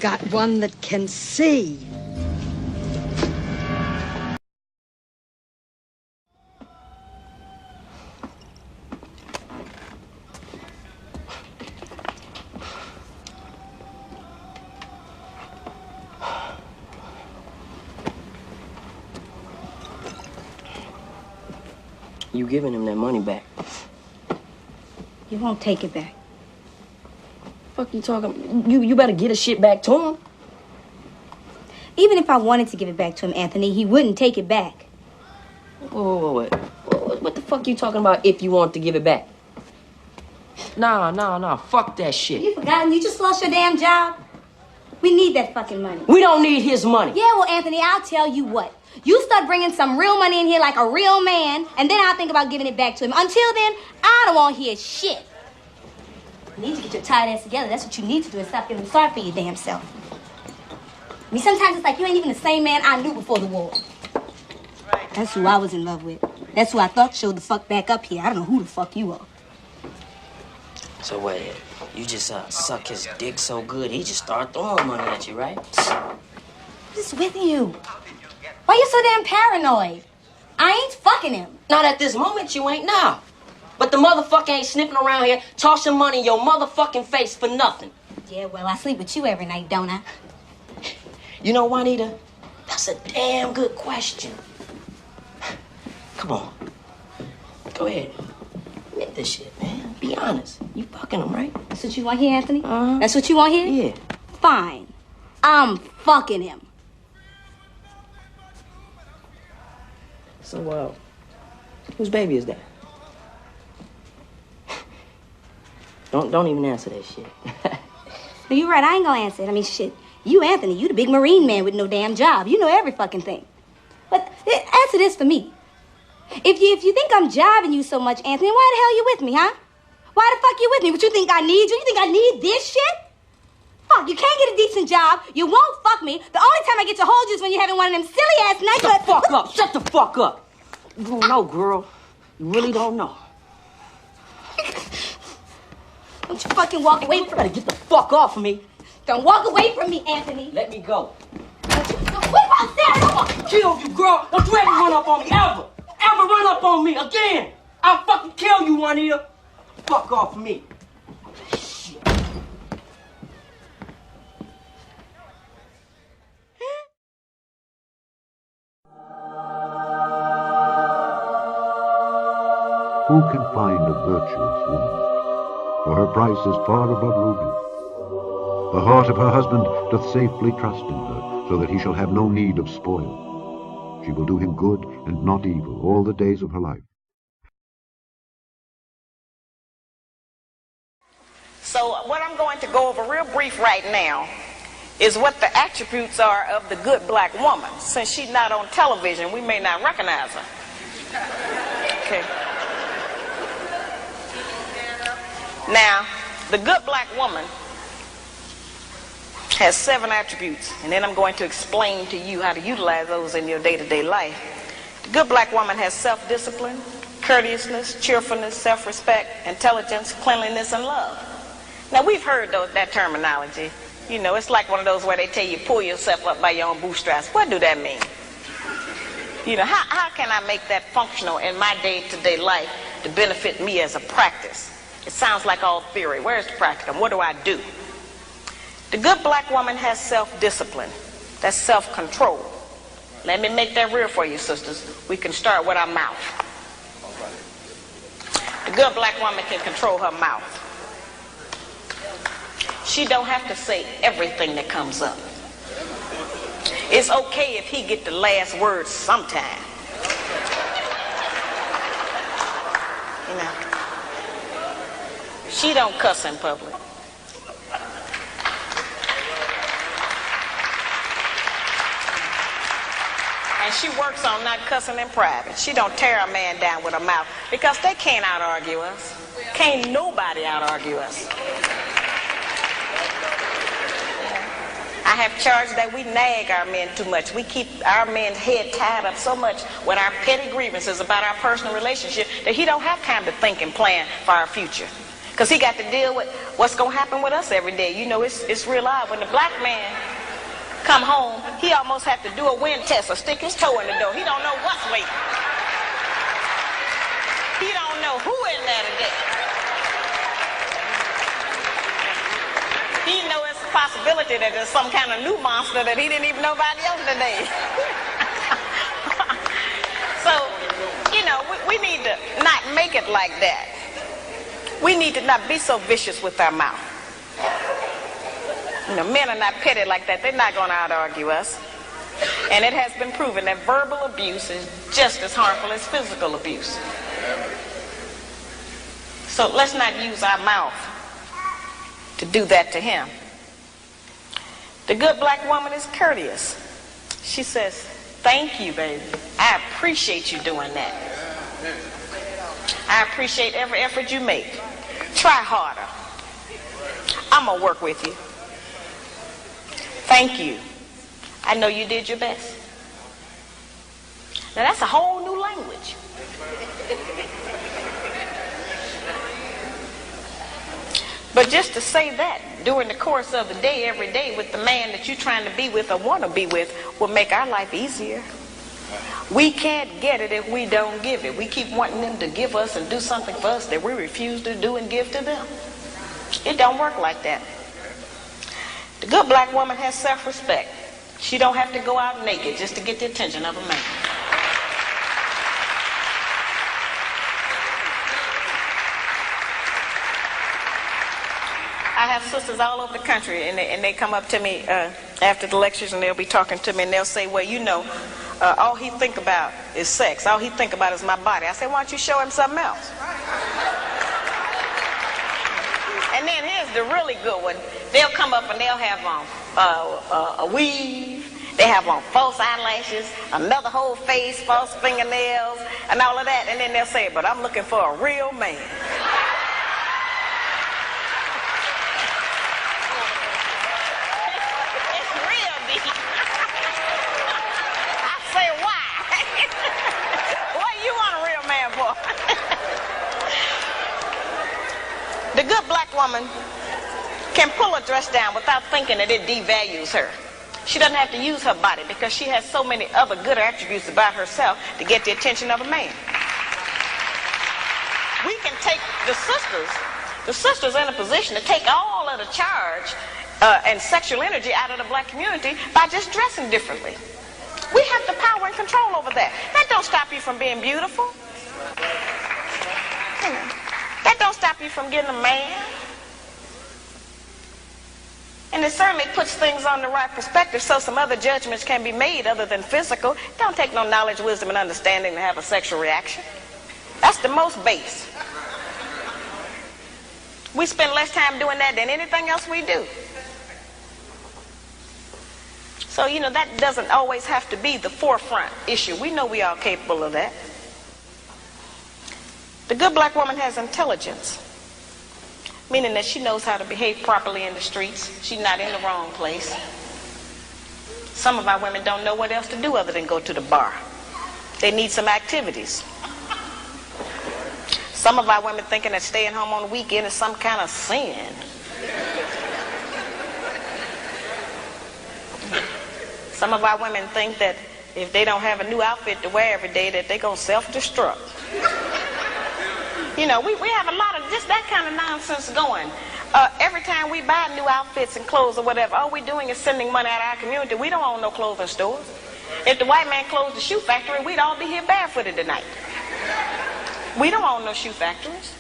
got one that can see. You giving him that money back. You won't take it back. Fuck you talking? You better get his shit back to him. Even if I wanted to give it back to him, Anthony, he wouldn't take it back. Wait. What the fuck you talking about if you want to give it back? Nah. Fuck that shit. You forgotten? You just lost your damn job. We need that fucking money. We don't need his money. Yeah, well, Anthony, I'll tell you what. You start bringing some real money in here like a real man, and then I'll think about giving it back to him. Until then, I don't want to hear shit. You need to get your tight ass together. That's what you need to do, and stop feeling sorry for your damn self. I mean, sometimes it's like you ain't even the same man I knew before the war. That's who I was in love with. That's who I thought showed the fuck back up here. I don't know who the fuck you are. So wait, you just suck his dick so good, he just start throwing money at you, right? What's with you? Why you so damn paranoid? I ain't fucking him. Not at this moment, you ain't now. But the motherfucker ain't sniffing around here tossing money in your motherfucking face for nothing. Yeah, well, I sleep with you every night, don't I? You know, Juanita, that's a damn good question. Come on. Go ahead. Admit this shit, man. Be honest. You fucking him, right? That's what you want here, Anthony? Uh-huh. That's what you want here? Yeah. Fine. I'm fucking him. So, whose baby is that? Don't even answer that shit. No, you're right. I ain't gonna answer it. I mean, shit. You, Anthony, you the big Marine man with no damn job. You know every fucking thing. But answer this for me. If you think I'm jiving you so much, Anthony, why the hell you with me, huh? Why the fuck you with me? What, you think I need you? You think I need this shit? Fuck, you can't get a decent job. You won't fuck me. The only time I get to hold you is when you're having one of them silly-ass nights. Shut the fuck up. Shut the fuck up. You don't know, girl. You really don't know. Don't you fucking walk away from me. You better get the fuck off of me. Don't walk away from me, Anthony. Let me go. Don't you whip out there. I'm gonna kill you, girl. Don't you ever run up on me, ever. Ever run up on me again. I'll fucking kill you, Juanita. Fuck off me. Shit. Who can find a virtuous woman? For her price is far above rubies. The heart of her husband doth safely trust in her, so that he shall have no need of spoil. She will do him good and not evil all the days of her life. So what I'm going to go over real brief right now is what the attributes are of the good black woman. Since she's not on television, we may not recognize her. Okay. Now, the good black woman has 7 attributes, and then I'm going to explain to you how to utilize those in your day-to-day life. The good black woman has self-discipline, courteousness, cheerfulness, self-respect, intelligence, cleanliness, and love. Now, we've heard that terminology. You know, it's like one of those where they tell you pull yourself up by your own bootstraps. What do that mean? You know, how can I make that functional in my day-to-day life to benefit me as a practice? It sounds like all theory. Where's the practicum? What do I do? The good black woman has self-discipline. That's self-control. Let me make that real for you, sisters. We can start with our mouth. The good black woman can control her mouth. She don't have to say everything that comes up. It's okay if he get the last word sometime. You know. She don't cuss in public. And she works on not cussing in private. She don't tear a man down with her mouth because they can't out-argue us. Can't nobody out-argue us. I have charged that we nag our men too much. We keep our men's head tied up so much with our petty grievances about our personal relationship that he don't have time to think and plan for our future. Because he got to deal with what's going to happen with us every day. You know, it's real odd. When the black man come home, he almost have to do a wind test or stick his toe in the door. He don't know what's waiting. He don't know who in there today. He know it's a possibility that there's some kind of new monster that he didn't even know about yesterday. So, you know, we need to not make it like that. We need to not be so vicious with our mouth. You know, men are not petty like that. They're not going to out-argue us. And it has been proven that verbal abuse is just as harmful as physical abuse. So let's not use our mouth to do that to him. The good black woman is courteous. She says, thank you, baby. I appreciate you doing that. I appreciate every effort you make. Try harder. I'm going to work with you. Thank you. I know you did your best. Now that's a whole new language. But just to say that during the course of the day, every day, with the man that you're trying to be with or want to be with, will make our life easier. We can't get it if we don't give it. We keep wanting them to give us and do something for us that we refuse to do and give to them. It don't work like that. The good black woman has self-respect. She don't have to go out naked just to get the attention of a man. I have sisters all over the country, and they come up to me after the lectures, and they'll be talking to me, and they'll say, well, you know, all he think about is sex. All he think about is my body. I say, why don't you show him something else? And then here's the really good one. They'll come up and they'll have on a weave. They have on false eyelashes, another whole face, false fingernails, and all of that. And then they'll say, but I'm looking for a real man. It's real deep. I say, why? What do you want a real man for? The good black woman can pull a dress down without thinking that it devalues her. She doesn't have to use her body because she has so many other good attributes about herself to get the attention of a man. We can take the sisters in a position to take all of the charge and sexual energy out of the black community by just dressing differently. We have the power and control over that. That don't stop you from being beautiful. You know, that don't stop you from getting a man. And it certainly puts things on the right perspective so some other judgments can be made other than physical. It don't take no knowledge, wisdom, and understanding to have a sexual reaction. That's the most base. We spend less time doing that than anything else we do. So, you know, that doesn't always have to be the forefront issue. We know we are capable of that. The good black woman has intelligence, meaning that she knows how to behave properly in the streets. She's not in the wrong place. Some of our women don't know what else to do other than go to the bar. They need some activities. Some of our women thinking that staying home on the weekend is some kind of sin. Some of our women think that if they don't have a new outfit to wear every day, that they're going to self-destruct. You know, we have a lot of just that kind of nonsense going. Every time we buy new outfits and clothes or whatever, all we're doing is sending money out of our community. We don't own no clothing stores. If the white man closed the shoe factory, we'd all be here barefooted tonight. We don't own no shoe factories.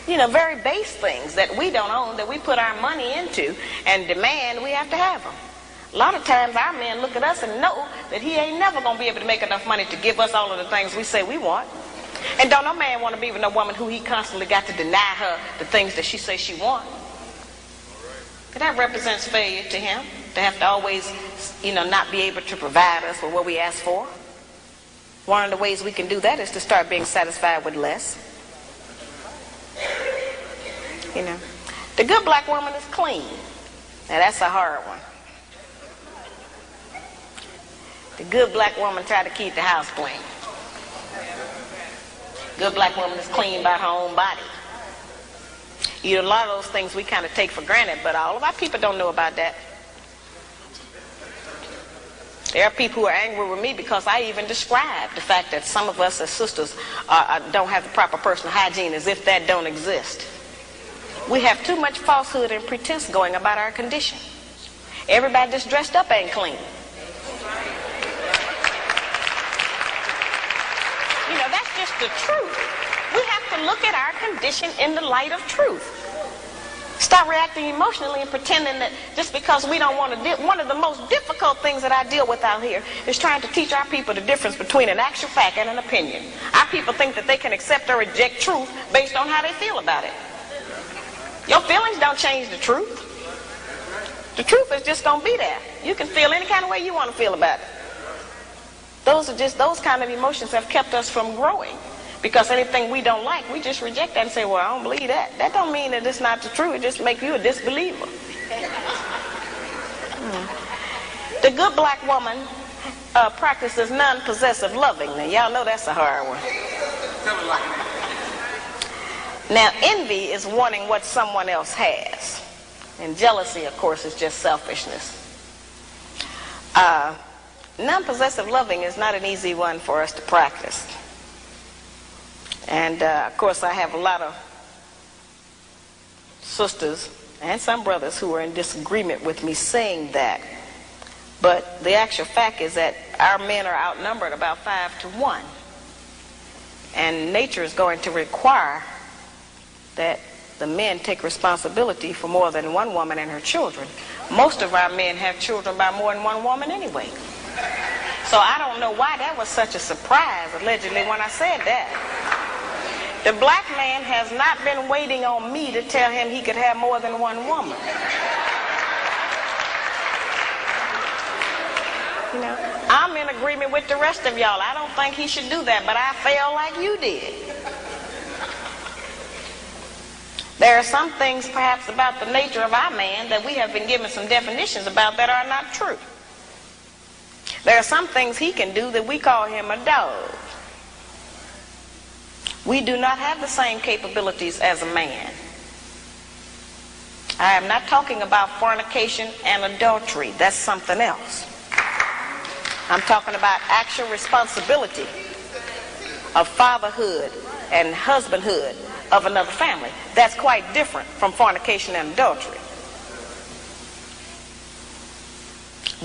You know, very base things that we don't own, that we put our money into and demand we have to have them. A lot of times our men look at us and know that he ain't never going to be able to make enough money to give us all of the things we say we want. And don't no man want to be with no woman who he constantly got to deny her the things that she says she wants. That represents failure to him, to have to always, you know, not be able to provide us with what we ask for. One of the ways we can do that is to start being satisfied with less. You know, the good black woman is clean. Now that's a hard one. The good black woman try to keep the house clean. Good black woman is clean by her own body. You know, a lot of those things we kind of take for granted, but all of our people don't know about that. There are people who are angry with me because I even described the fact that some of us as sisters don't have the proper personal hygiene, as if that don't exist. We have too much falsehood and pretense going about our condition. Everybody that's dressed up ain't clean. You know, that's just the truth. We have to look at our condition in the light of truth. Stop reacting emotionally and pretending that just because we don't want to deal. One of the most difficult things that I deal with out here is trying to teach our people the difference between an actual fact and an opinion. Our people think that they can accept or reject truth based on how they feel about it. Your feelings don't change the truth. The truth is just going to be there. You can feel any kind of way you want to feel about it. Those kind of emotions have kept us from growing. Because anything we don't like, we just reject that and say, well, I don't believe that. That don't mean that it's not the truth. It just makes you a disbeliever. The good black woman practices non-possessive loving. Now, y'all know that's a hard one. Now, envy is wanting what someone else has. And jealousy, of course, is just selfishness. Non-possessive loving is not an easy one for us to practice. And, of course, I have a lot of sisters and some brothers who are in disagreement with me saying that. But the actual fact is that our men are outnumbered about 5 to 1. And nature is going to require that the men take responsibility for more than one woman and her children. Most of our men have children by more than one woman anyway. So I don't know why that was such a surprise, allegedly, when I said that. The black man has not been waiting on me to tell him he could have more than one woman. You know, I'm in agreement with the rest of y'all. I don't think he should do that, but I feel like you did. There are some things perhaps about the nature of our man that we have been given some definitions about that are not true. There are some things he can do that we call him a dog. We do not have the same capabilities as a man. I am not talking about fornication and adultery. That's something else. I'm talking about actual responsibility of fatherhood and husbandhood of another family. That's quite different from fornication and adultery.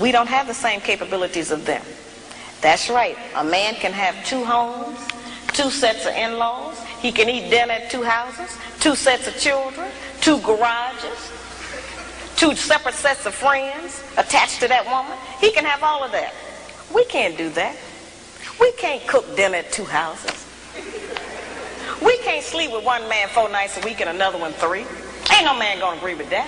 We don't have the same capabilities of them. That's right. A man can have 2 homes, 2 sets of in-laws. He can eat dinner at 2 houses, 2 sets of children, 2 garages, 2 separate sets of friends attached to that woman. He can have all of that. We can't do that. We can't cook dinner at 2 houses. We can't sleep with one man 4 nights a week and another one 3. Ain't no man gonna agree with that.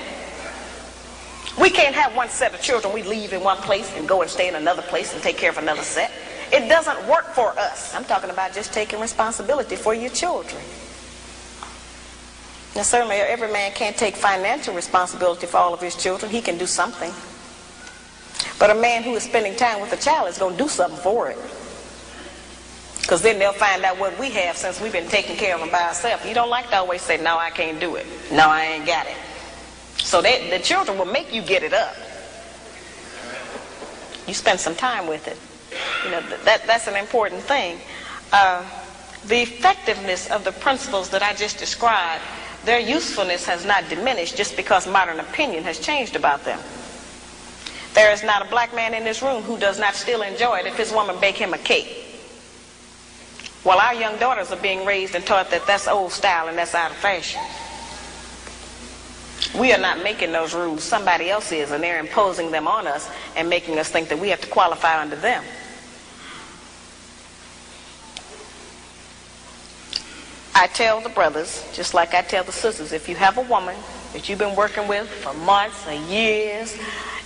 We can't have one set of children we leave in one place and go and stay in another place and take care of another set. It doesn't work for us. I'm talking about just taking responsibility for your children. Now, certainly every man can't take financial responsibility for all of his children. He can do something. But a man who is spending time with a child is going to do something for it. Because then they'll find out what we have since we've been taking care of them by ourselves. You don't like to always say, no, I can't do it. No, I ain't got it. So the children will make you get it up. You spend some time with it. You know, that's an important thing. The effectiveness of the principles that I just described, their usefulness has not diminished just because modern opinion has changed about them. There is not a black man in this room who does not still enjoy it if his woman bake him a cake. Well, our young daughters are being raised and taught that that's old style and that's out of fashion. We are not making those rules. Somebody else is, and they're imposing them on us and making us think that we have to qualify under them. I tell the brothers, just like I tell the sisters, if you have a woman that you've been working with for months or years,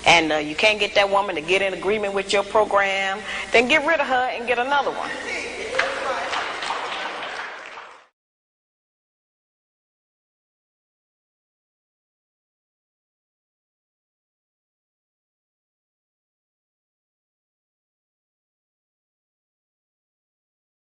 and you can't get that woman to get in agreement with your program, then get rid of her and get another one.